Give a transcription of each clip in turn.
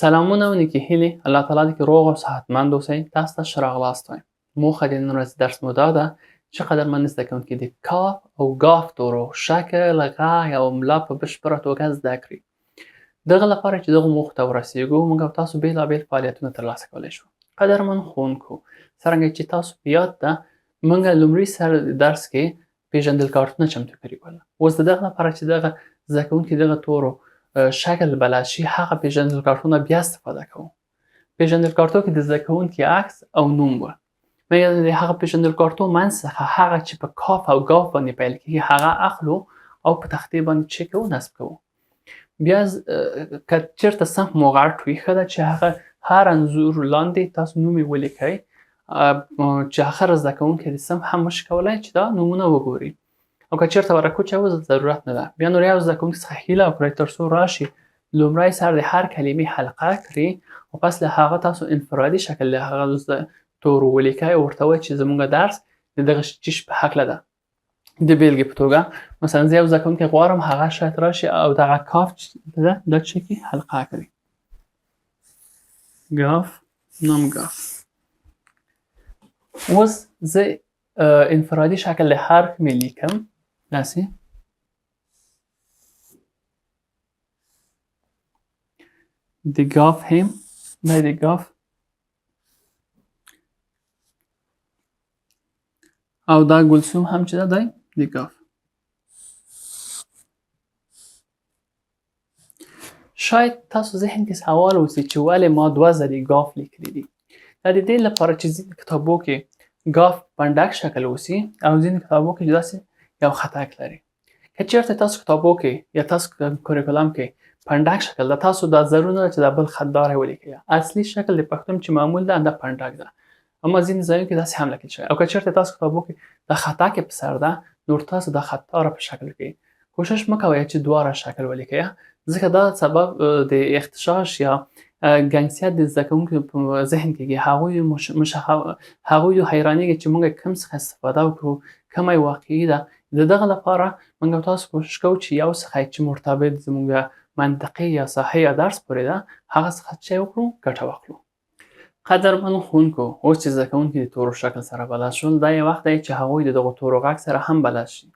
سلامونه و نیکی هیلې الله تعالی دې کې روغ او صحتمند اوسئ. تاسو ته ښه راغلاست وایم. موخه د نن ورځې درس مو دا ده چې قدرمن زده کوونکي د کاف او ګاف تورو شکل، غږ او املا په بشپړه توګه زده کړي. دغه لپاره چې دغو موخو ته ورسیږو موږ او تاسو بېلابېل فعالیتونه ترلاسه کولی شو. قدرمن ښوونکو، څرنګه چې تاسو په یاد ده موږ لومړي سر درس کې پیژندل کارتونه چمتو کړي ول. اوس د دغه لپاره چې دغه زده کوونکي دغه تورو شکل بلد شي هغه پیژندل کارتونه بیا استفاده کوو. پیژندل کارتو کې د زده کوونکي عکس او نوم و. موږ د هغه پیژندل کارتو منځ څخه هغه چې په کاف او ګاف باندې پیل کېږي هغه اخلو او په تختې باندې چک کوو، نصب کوو. بیا که چېرته سم مو غټ وي ښه ده چې هغه هر انځور لاندې تاسو نوم یې ولیکئ چې هغه زده کوونکی د سم هم نشي کولی چې دا نومونه وګوري. او که چېرته ورکو چې ضرورت نه ده. بیا نور یو زده کوونکي څخه هیله وکړئ تر څو راشي لومړی سر د هر کلمې حلقه کړي او پس له هغه تاسو انفرادي شکل له هغه تورو ولیکئ او ورته ووایئ چې زموږ درس د دغه چیش په هکله ده. د بیلګې په توګه مثلا زه یو زده کوونکی غواړم هغه شاید راشي او دغه کاف ده دا چکي حلقه کړي. ګاف، نام ګاف. اوس زه انفرادي شکل له حرف مې لیکم داسې. د ګاف هم دا د ګاف او دا ګلسوم هم چې دا د ګاف. شاید تاسو ذهن کې سوال اوسي چې ولې ما 2 ځلې ګاف لیکلی دي. دا د دې لپاره چې ځینې کتابو کې ګاف پنډک شکل اوسي او ځینې کتابو کې داسې یو خطک لري. که چېرته تاسو کتابو کې یا تاسو کوریکولم کې پنډک شکل ده تاسو دا ضرور نه ده چې دا بل خطدار ولیکئ. اصلي شکل د پښتون چې معمول ده دا پنډک ده. اما ځینې ځایونو کې داسې هم لیکل شوی. او که چېرته تاسو کتابو کې دا خطک په سر ده نور تاسو دا خطدار په شکل کې کوشش مه کوئ چې دواړه شکل ولیکئ، ځکه دا سبب د اختشاش یا ګنګسیت د زده کوونکو په ذهن کې هغوی حیرانېږي چې موږ کوم څخه استفاده وکړو، کومه واقعي ده. د دغه لپاره موږ تاسو کوشش کوو چې یو څخه چې مرتبط زموږ منطقې یا ساحې یا درس پورې ده هغه څخه چې وکړو ګټه واخلو. قدرمنو ښوونکو، اوس چې زده کوونکي د تورو شکل سره بلد شول دا یو وخت دی چې هغوی د دغو تورو غږ سره هم بلد شي.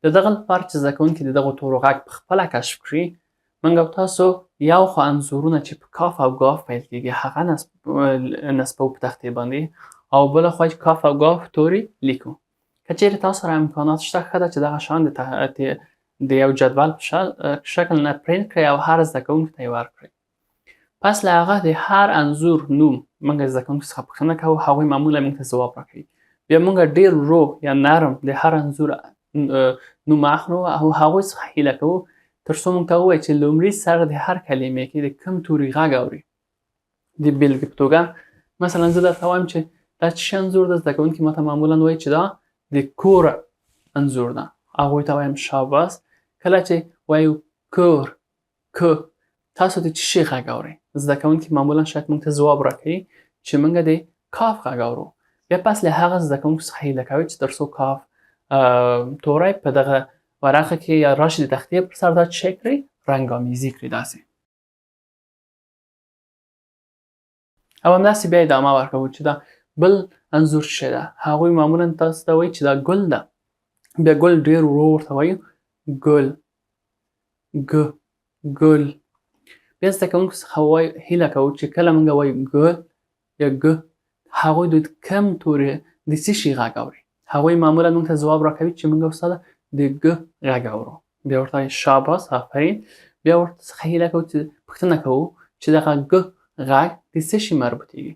د دغه لپاره چې زده کوونکي د دغو تورو غږ په خپله کشف کړي موږ او تاسو یو خوا انځورونه چې په کاف او ګاف پیل کېږي هغه نصبوو په تختې باندې او بله خوا چې کاف او ګاف توري لیکو. که چېرې تاسو سره امکانات شته ښه ده چې دغه شیان د یو جدول په شکل نه پرینټ کړئ او هر زده کوونکي ته یې ورکړئ. پس له هغه د هر انځور نوم موږ زده کوونکو څخه پوښتنه کوو، هغوی معمولا موږ ته ځواب راکوي. بیا موږ ډېر ورو یا نرم د هر انځور نوم اخلو او هغوی څخه هیله کوو تر څو موږ ته ووایي چې لومړي سر د هر کلمې کې د کوم توري غږ اوري. د بیلګې په توګه مثلا زه درته وایم چې دا چې شی انځور ده زده کوونکي ماته معمولا وایي چې دا د کور انځور ده. هغوی ته وایم شاباس. کله چې وایو کور که تاسو د څه شي غږ اورئ زده کوونکي معمولا شاید موږ ته ځواب راکوي چې موږ د کاف غږ اورو. بیا پس له هغه زده کوونکو څخه هیله کوي چې تر څو کاف توری په دغه ورقه کې یا راشي د تختې پر سر دا چک کړئ رنګامیزي کړئ داسې. او همداسې بیا ادامه ورکوو چې دا بل انځور څه شی ده. هغوی معمولا تاسو ته وایي چې دا ګل ده. بیا ګل ډېر ورو ورته وایو ګل ګل. بیا زده کوونکو څخه هیله کوو چې کله موږ وایو ګل یا ګ هغوی د کوم توري د څه شي غږ اوري. هغوی معمولا موږ ته ځواب راکوي چې موږ استاده د ګ غږ اورو. بیا ورته وایو شاباس آفرین. بیا ورته څخه هیله کوو چې پوښتنه کوو چې دغه ګ غږ د څه شي مربوطېږي.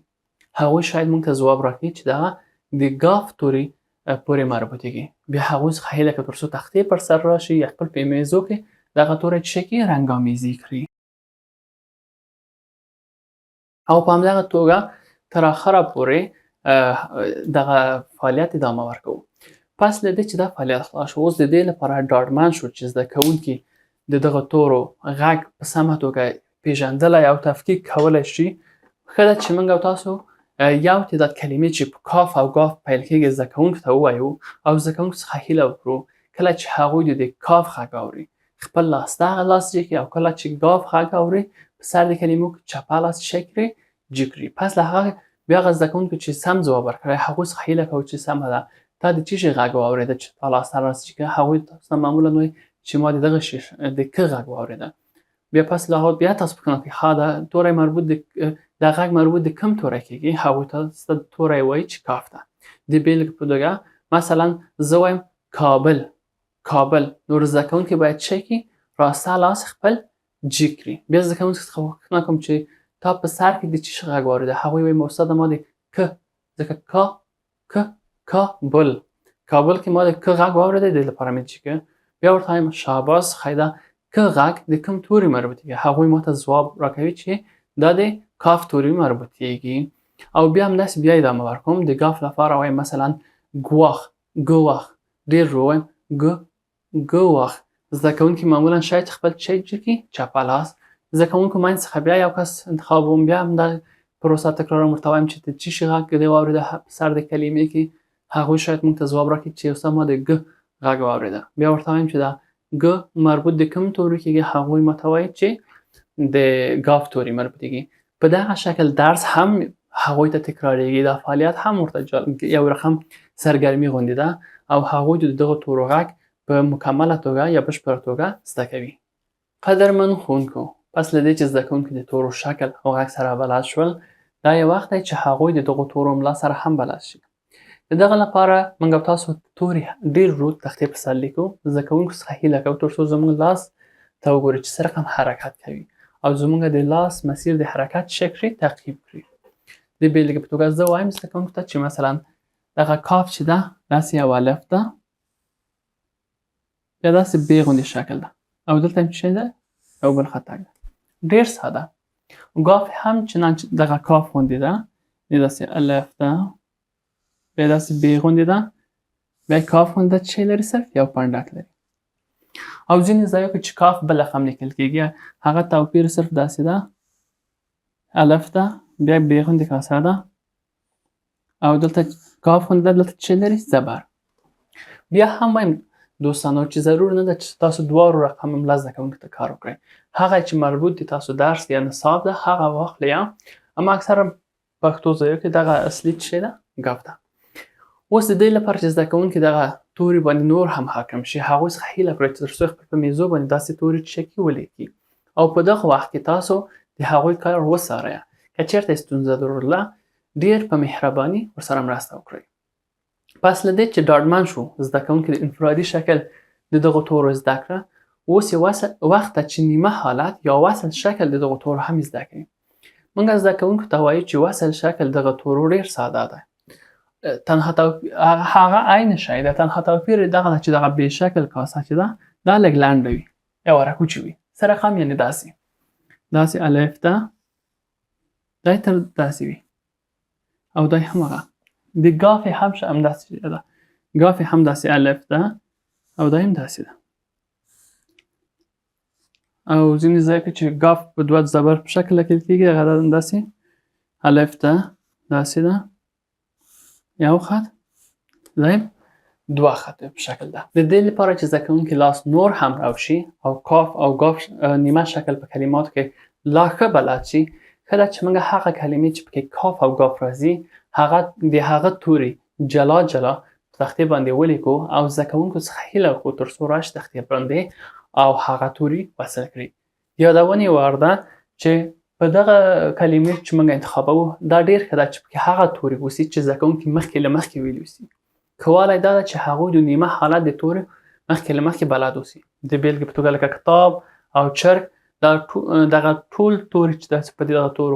هغوی شاید موږ ته ځواب راکوي چې دغه د ګاف توري پورې مربوطېږي. بیا هغوی څخه هیله کوو تر څو تختې پر سر راشي یا خپل په میزو کې دغه توری څه کړي رنګامیزي کړي. او په همدغه توګه تر اخره پورې دغه فعالیت ادامه ورکوو. پس له دې چې دا فعالیت خلاص شو اوس د دې لپاره ډاډمن شو چې زده کوونکي د دغه تورو غږ په سمه توګه پیژندلی او تفکیک کولی شي. ښه ده چې موږ او تاسو یو تعداد کلمې چې په کاف او ګاف پیل کېږي زده کوونکو ته ووایو او زده کوونکو څخه هیله وکړو کله چې هغوی د کاف غږ اوري خپل لاس دغه لاس جګ کړي او کله چې ګاف غږ اوري په سر د کلمو کې چپل است چی کړي جی کړي. پس له هغه بیا هغه زده کوونکو چې سم ځواب ورکړی هغوی څخه هیله کوو چې سمه ده تا د چی شي غږ واورېده چې تا لاس راست چې هغوی تاسو معمولا وایي چې ما د دغه شي د ک غږ واورېده. بیا پس له هغه بیا تاسو پوښتنه کوئ ها دا توری مربوط د غږ مربوط د کوم توری کېږي هغوی ته توری وایي چې کاف ده. د بیلګې په توګه مثلا زه وایم کابل نو زده کوونکی باید چی کړي راسته لاس خپل جی کړي. بیا زده کوونکي څخه پوښتنه کوم چې تا په سر کې د چی شي غږ واورېده هغوی وایي استاده ما د ک ځکه کابل کې ما د ک غږ واورېده د لپاره مې جی که. بیا ورته وایم شاباس خیده ک غږ د کوم توري مربوطیږي هغوی ماته ځواب راکوي چې دا د کاف توري مربوطیږي. او بیا همداسې بیا ادامه ورکوم د ګاف لپاره وایم مثلا ګواښ ډېر ورو وایم ګواښ. زده کوونکي معمولا شاید خپل چی جي کړي چپه لاس. زده کوونکو منځ څخه بیا یو کس انتخابوم بیا همدغه پروسه تکراروم ورته وایم چې د چی شي غږ دې واورېده په سر د کلمې کې هغوی شاید موږ ته ځواب راکړي چې استاد ما د ګ غږ واورېده. بیا ورته وایم چې دا ګ مربوط د کوم توري کېږي هغوی ماته وایي چې د ګاف توري مربوطیږي. په دغه شکل درس هم هغوی ته تکراریږي دا فعالیت هم ورته یو رقم سرګرمي غوندې ده او هغوی د دغه تورو غږ په مکمله توګه یا بشپړه توګه زده کوي. قدرمن ښوونکو پس له دې چې زده کوونکي د تورو شکل او غږ سره بلد شول دا یو وخت دی چې هغوی د دغو تورو املا سره هم بلد شي. د دغه لپاره موږ او تاسو توري ډېر ورو تختې پر سر لیکو. زده کوونکو څخه هیله کوو تر څو زموږ لاس ته وګوري چې څه رقم حرکت کوي او زموږ د لاس مسیر د حرکت شکل تعقیب کړي. د بیلګې په توګه زه وایم زده کوونکو ته چې مثلا دغه کاف چې ده داسې یو الف ده یا داسې ب غوندې شکل ده او دلته هم چې ده یو بل خطک ده ډېر ساده. ګاف هم چنانچه دغه کاف غوندې ده داسې الف ده بیا داسې ب غوندې ده بیا کاف غوندې ده چې لري صرف یو پنډک لري. او ځینې ځایو کې چې کاف بل رقم لیکل کېږي هغه توپیر صرف داسې ده الف ده بیا ب غوندې کاسه ده او دلته کاف غوندې ده دلته چې لري زبر. بیا هم وایم دوستانو چې ضرور نه ده چې تاسو دواړو رقم املا زده کوونکو ته کار وکړئ. هغه چې مربوط د تاسو درس یا نصاب ده هغه واخلئ اما اکثره پښتو ځایو کې دغه اصلي څه ده ګاف ده. اوس د دې لپاره چې زده کوونکي دغه توري باندې نور هم حاکم شي هغوی څخه هیله کړئ تر څو خپل په میزو باندې داسې توري چکي ولیکي او په دغه وخت کې تاسو د هغوی کار وڅارئ. که چېرته ستونزه درلوده ډېر په مهرباني ورسره مرسته وکړئ. پس له دې چې ډاډمن شو زده کوونکي د انفرادي شکل د دغو تورو زده کړه اوس یو وخت ته چې نیمه حالت یا وصل شکل د دغو تورو هم زده کړئ. موږ زده کوونکو ته وایو چې وصل شکل دغه تورو ډېر ساده ده. هغه عین شی ده تنها توپیر دغه ده چې دغه بې شکل کاسه چې ده دا لږ لنډه وي یا ورکوچې وي څه رقم یعنې داسې الف ده دا یې تر داسې وي او دا یې هم هغه د ګافې هم همداسې ده ګافې هم داسې الف ده او دا یې هم داسې ده او ځینې ځای کې چې ګاف په دوه زبر په شکل لیکل کېږي هغه داسې الف ده داسې ده یو خط دا یې دوه خطه په شکل ده. د دې لپاره چې زده کوونکي لاس نور هم راوشي او کاف او ګاف نیمه شکل په کلماتو کې لا ښه بلد شي ښه ده چې موږ هغه کلمې چې پکې کاف او ګاف راځي هغه د هغه توري جلا جلا په تختې باندې ولیکو او زده کوونکو څخه هیله وکړو تر څو راشي تختې باندې او هغه توري وصل کړي. یادونې وړ ده چې په دغه کلمې چې موږ انتخابوو دا ډېر ښه ده چې پکې هغه توري اوسي چې زده کوونکي مخکې له مخکې ویلي اوسي. ښه والی دا ده چې هغوی د نیمه حالت د توري مخکې له مخکې بلد اوسي. د بیلګې په توګه لکه کتاب او چرګ دغه ټول توري چې تاسو په دغه تورو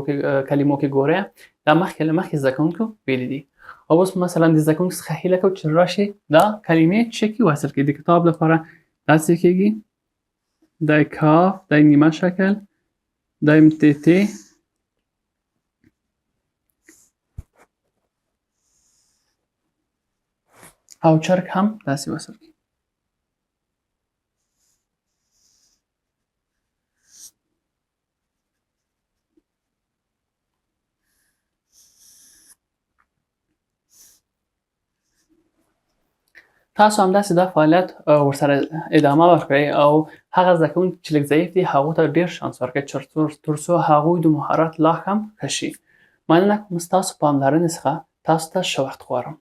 کلمو کې ګورئ دا مخکې له مخکې زده کوونکو ویلي دي. او اوس مثلا د زده کوونکو څخه هیله کوو چې راشي دا کلمې چکي وصل کړي. د کتاب لپاره داسې کېږي دا یې کاف دا یې نیمه شکل دا یې ت او چرګ هم داسې وصل کړي. تاسو همداسې دا فعالیت ورسره ادامه ورکړئ او هغه زده کوونکي چې لږ ضعیف دي هغو ته ډېر شانس ورکړئ تر څو هغوی د مهارت لا هم ښه شي. مننه کوم ستاسو پاملرنې څخه. تاسو ته ښه وخت غواړم.